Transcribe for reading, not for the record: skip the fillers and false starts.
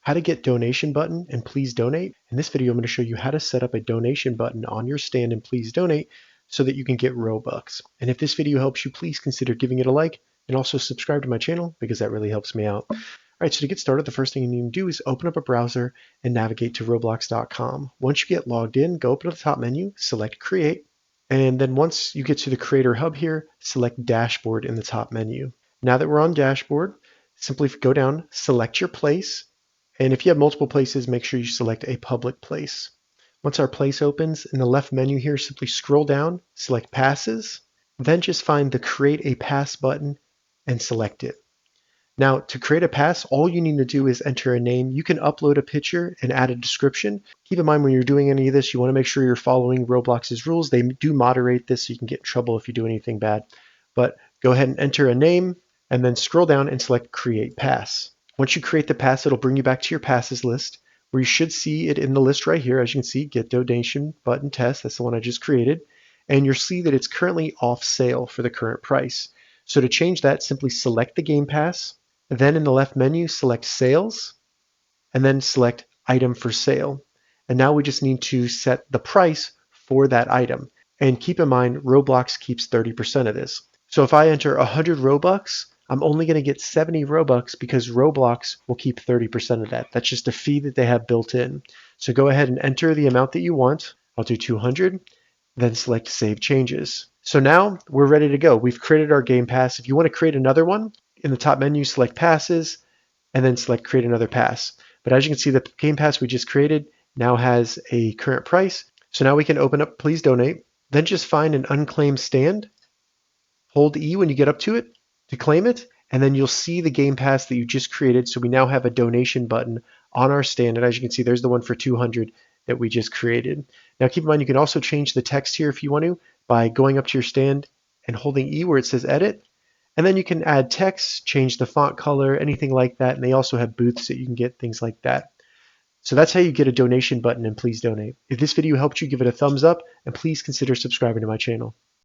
how to get donation button and please donate. In this video, I'm going to show you how to set up a donation button on your stand and please donate so that you can get Robux. And if this video helps you, please consider giving it a like and also subscribe to my channel because that really helps me out. All right, so to get started, the first thing you need to do is open up a browser and navigate to roblox.com. Once you get logged in, go up to the top menu, select Create, and then once you get to the Creator Hub here, select Dashboard in the top menu. Now that we're on Dashboard, simply go down, select your place, and if you have multiple places, make sure you select a public place. Once our place opens, in the left menu here, simply scroll down, select Passes, then just find the Create a Pass button and select it. Now, to create a pass, all you need to do is enter a name. You can upload a picture and add a description. Keep in mind when you're doing any of this, you want to make sure you're following Roblox's rules. They do moderate this so you can get in trouble if you do anything bad. But go ahead and enter a name and then scroll down and select Create Pass. Once you create the pass, it'll bring you back to your passes list where you should see it in the list right here. As you can see, Get Donation Button Test. That's the one I just created. And you'll see that it's currently off sale for the current price. So to change that, simply select the Game Pass. Then in the left menu, select Sales, and then select Item for Sale. And now we just need to set the price for that item. And keep in mind, Roblox keeps 30% of this. So if I enter 100 Robux, I'm only going to get 70 Robux because Roblox will keep 30% of that. That's just a fee that they have built in. So go ahead and enter the amount that you want. I'll do 200, then select Save Changes. So now we're ready to go. We've created our Game Pass. If you want to create another one, in the top menu, select Passes, and then select Create Another Pass. But as you can see, the Game Pass we just created now has a current price. So now we can open up Please Donate, then just find an unclaimed stand, hold E when you get up to it to claim it, and then you'll see the Game Pass that you just created. So we now have a donation button on our stand, and as you can see, there's the one for 200 that we just created. Now keep in mind, you can also change the text here if you want to by going up to your stand and holding E where it says Edit. And then you can add text, change the font color, anything like that. And they also have booths that you can get things like that. So that's how you get a donation button and please donate. If this video helped you, give it a thumbs up and please consider subscribing to my channel.